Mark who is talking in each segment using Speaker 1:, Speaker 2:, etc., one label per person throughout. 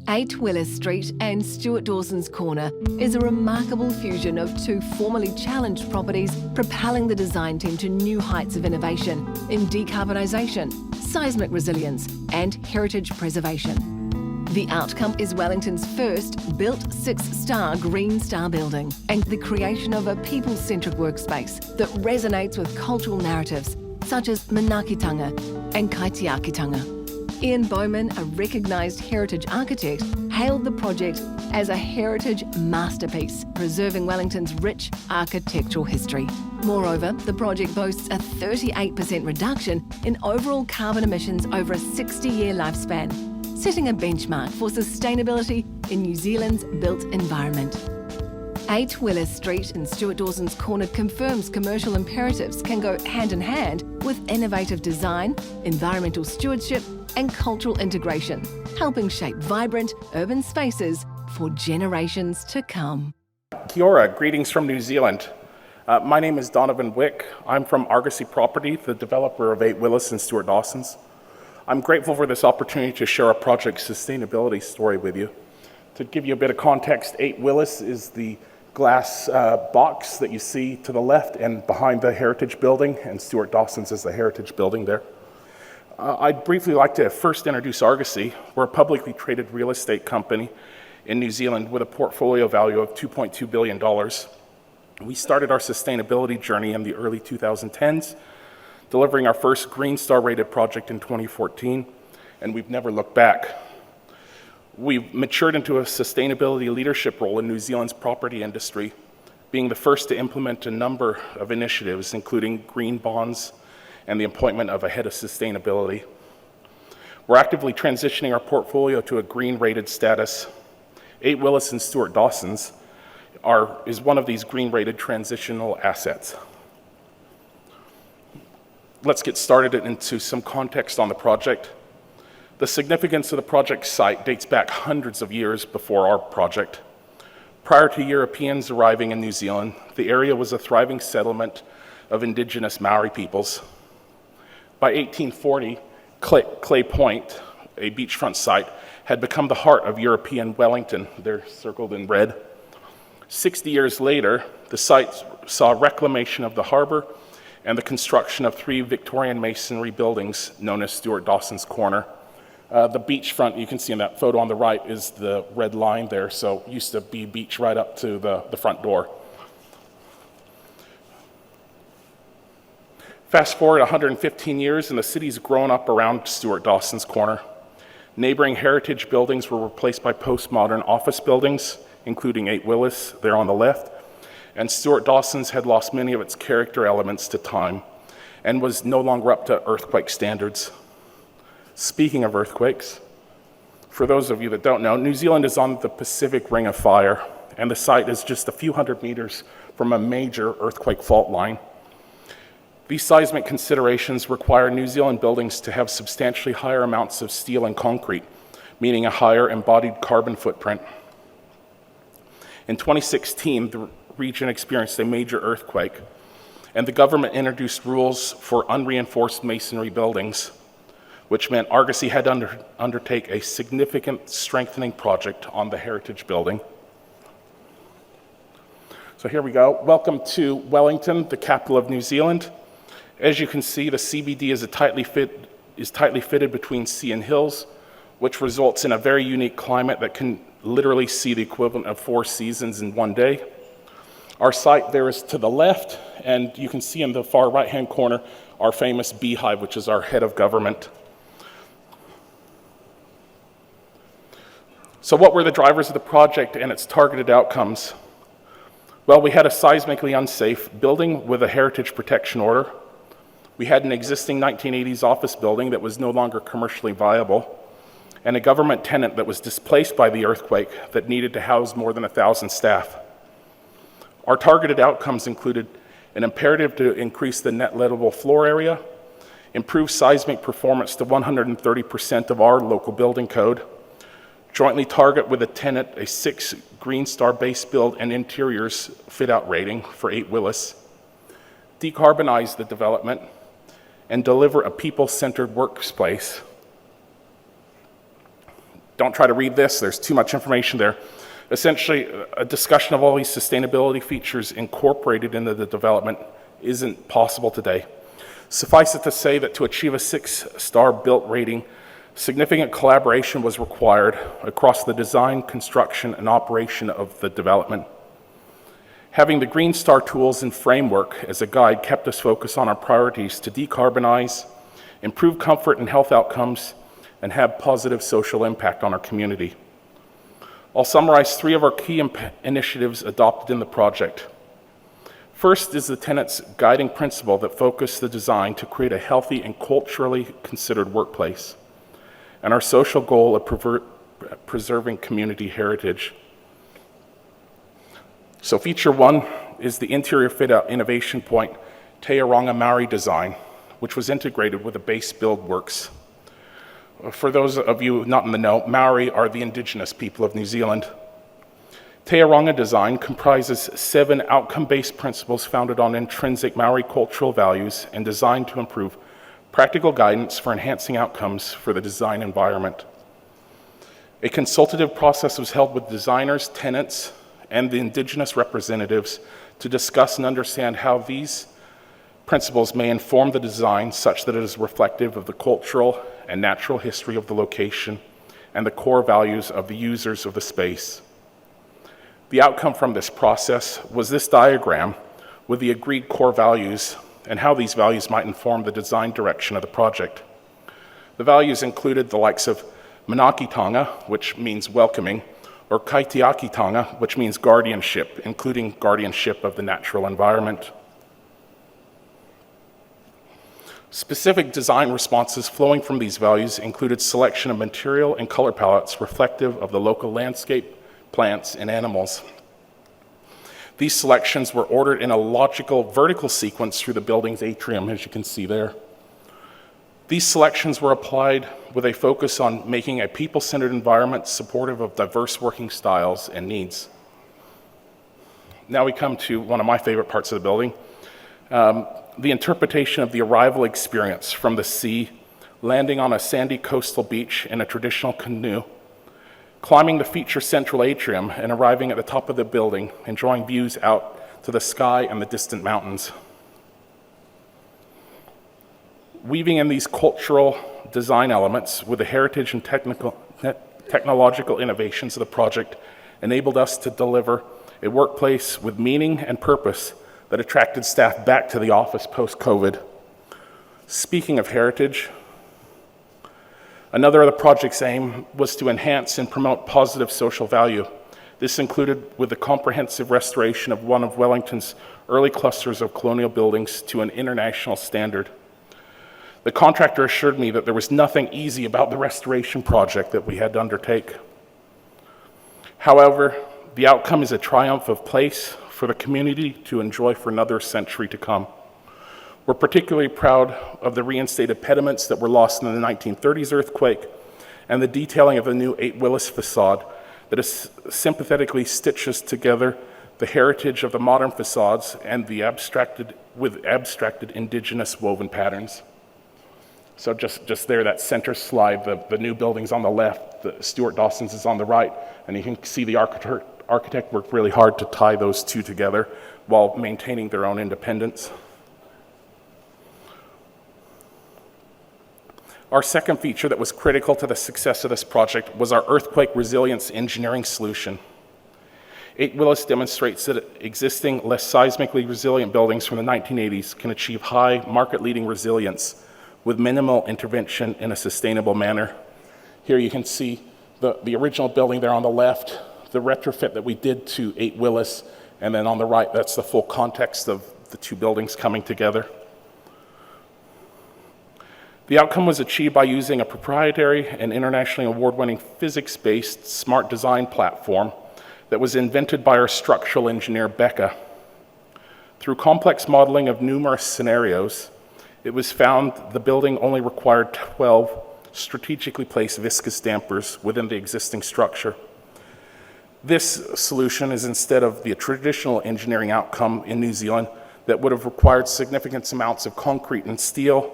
Speaker 1: 8 Willis Street and Stewart Dawson's Corner is a remarkable fusion of two formerly challenged properties, propelling the design team to new heights of innovation in decarbonisation, seismic resilience and heritage preservation. The outcome is Wellington's first built 6-star Green Star building and the creation of a people-centric workspace that resonates with cultural narratives such as Manaakitanga and Kaitiakitanga. Ian Bowman, a recognised heritage architect, hailed the project as a heritage masterpiece, preserving Wellington's rich architectural history. Moreover, the project boasts a 38% reduction in overall carbon emissions over a 60-year lifespan, setting a benchmark for sustainability in New Zealand's built environment. 8 Willis Street and Stewart Dawson's Corner confirms commercial imperatives can go hand in hand with innovative design, environmental stewardship and cultural integration, helping shape vibrant urban spaces for generations to come.
Speaker 2: Kia ora, greetings from New Zealand. My name is Donovan Wick. I'm from Argosy Property, the developer of 8 Willis and Stewart Dawson's. I'm grateful for this opportunity to share our project sustainability story with you. To give you a bit of context, 8 Willis is the glass box that you see to the left and behind the heritage building, and Stewart Dawson's is the heritage building there. I'd briefly like to first introduce Argosy. We're a publicly traded real estate company in New Zealand with a portfolio value of $2.2 billion. We started our sustainability journey in the early 2010s, delivering our first Green Star rated project in 2014, and we've never looked back. We've matured into a sustainability leadership role in New Zealand's property industry, being the first to implement a number of initiatives, including green bonds and the appointment of a head of sustainability. We're actively transitioning our portfolio to a green-rated status. 8 Willis and Stewart Dawson's is one of these green-rated transitional assets. Let's get started into some context on the project. The significance of the project site dates back hundreds of years before our project. Prior to Europeans arriving in New Zealand, the area was a thriving settlement of indigenous Maori peoples. By 1840, Clay Point, a beachfront site, had become the heart of European Wellington. They're circled in red. 60 years later, the site saw reclamation of the harbour and the construction of 3 Victorian masonry buildings known as Stewart Dawson's Corner. The beachfront, you can see in that photo on the right, is the red line there, so it used to be beach right up to the front door. Fast forward 115 years and the city's grown up around Stewart Dawson's Corner. Neighboring heritage buildings were replaced by postmodern office buildings, including 8 Willis there on the left, and Stewart Dawson's had lost many of its character elements to time and was no longer up to earthquake standards. Speaking of earthquakes, for those of you that don't know, New Zealand is on the Pacific Ring of Fire, and the site is just a few hundred meters from a major earthquake fault line. These seismic considerations require New Zealand buildings to have substantially higher amounts of steel and concrete, meaning a higher embodied carbon footprint. In 2016, the region experienced a major earthquake, and the government introduced rules for unreinforced masonry buildings, which meant Argosy had to undertake a significant strengthening project on the heritage building. So here we go. Welcome to Wellington, the capital of New Zealand. As you can see, the CBD is tightly fitted between sea and hills, which results in a very unique climate that can literally see the equivalent of 4 seasons in one day. Our site there is to the left, and you can see in the far right-hand corner our famous beehive, which is our head of government. So what were the drivers of the project and its targeted outcomes? Well, we had a seismically unsafe building with a heritage protection order. We had an existing 1980s office building that was no longer commercially viable, and a government tenant that was displaced by the earthquake that needed to house more than 1,000 staff. Our targeted outcomes included an imperative to increase the net lettable floor area, improve seismic performance to 130% of our local building code, jointly target with a tenant a 6 Green Star base build and interiors fit-out rating for 8 Willis, decarbonize the development, and deliver a people-centered workspace don't try to read this, there's too much information there. Essentially, a discussion of all these sustainability features incorporated into the development isn't possible today. Suffice it to say that to achieve a 6-star built rating, significant collaboration was required across the design, construction, and operation of the development. Having the Green Star tools and framework as a guide kept us focused on our priorities to decarbonize, improve comfort and health outcomes, and have positive social impact on our community. I'll summarize 3 of our key initiatives adopted in the project. First is the tenant's guiding principle that focused the design to create a healthy and culturally considered workplace, and our social goal of preserving community heritage. So feature 1 is the interior fit-out innovation point, Te Aronga Maori design, which was integrated with the base build works. For those of you not in the know, Maori are the indigenous people of New Zealand. Te Aronga design comprises 7 outcome-based principles founded on intrinsic Maori cultural values and designed to improve practical guidance for enhancing outcomes for the design environment. A consultative process was held with designers, tenants, and the indigenous representatives to discuss and understand how these principles may inform the design such that it is reflective of the cultural and natural history of the location and the core values of the users of the space. The outcome from this process was this diagram with the agreed core values and how these values might inform the design direction of the project. The values included the likes of Manakitanga, which means welcoming, or Kaitiakitanga, which means guardianship, including guardianship of the natural environment. Specific design responses flowing from these values included selection of material and color palettes reflective of the local landscape, plants, and animals. These selections were ordered in a logical vertical sequence through the building's atrium, as you can see there. These selections were applied with a focus on making a people-centered environment supportive of diverse working styles and needs. Now we come to one of my favorite parts of the building, the interpretation of the arrival experience from the sea, landing on a sandy coastal beach in a traditional canoe, climbing the feature central atrium and arriving at the top of the building, enjoying views out to the sky and the distant mountains. Weaving in these cultural design elements with the heritage and technological innovations of the project enabled us to deliver a workplace with meaning and purpose that attracted staff back to the office post-COVID. Speaking of heritage, another of the project's aim was to enhance and promote positive social value. This included with the comprehensive restoration of one of Wellington's early clusters of colonial buildings to an international standard. The contractor assured me that there was nothing easy about the restoration project that we had to undertake. However, the outcome is a triumph of place for the community to enjoy for another century to come. We're particularly proud of the reinstated pediments that were lost in the 1930s earthquake and the detailing of the new 8 Willis facade that is sympathetically stitches together the heritage of the modern facades and the abstracted indigenous woven patterns. So just there, that center slide, the new building's on the left, the Stewart Dawson's is on the right, and you can see the architect worked really hard to tie those two together while maintaining their own independence. Our second feature that was critical to the success of this project was our earthquake resilience engineering solution. 8 Willis demonstrates that existing less seismically resilient buildings from the 1980s can achieve high market-leading resilience with minimal intervention in a sustainable manner. Here you can see the original building there on the left, the retrofit that we did to 8 Willis, and then on the right, that's the full context of the two buildings coming together. The outcome was achieved by using a proprietary and internationally award-winning physics-based smart design platform that was invented by our structural engineer, Becca. Through complex modeling of numerous scenarios, it was found the building only required 12 strategically placed viscous dampers within the existing structure. This solution is instead of the traditional engineering outcome in New Zealand that would have required significant amounts of concrete and steel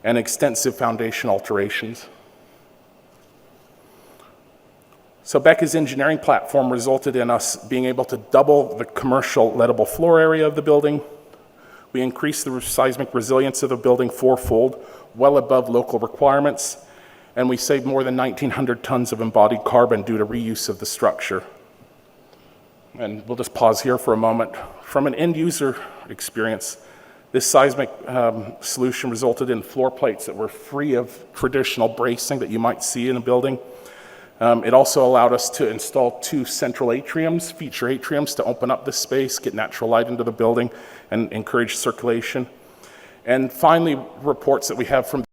Speaker 2: and extensive foundation alterations. So Becca's engineering platform resulted in us being able to double the commercial lettable floor area of the building. We increased the seismic resilience of the building fourfold, well above local requirements, and we saved more than 1,900 tons of embodied carbon due to reuse of the structure. And we'll just pause here for a moment. From an end user experience, this seismic solution resulted in floor plates that were free of traditional bracing that you might see in a building. It also allowed us to install 2 central atriums, feature atriums, to open up this space, get natural light into the building, and encourage circulation. And finally, reports that we have from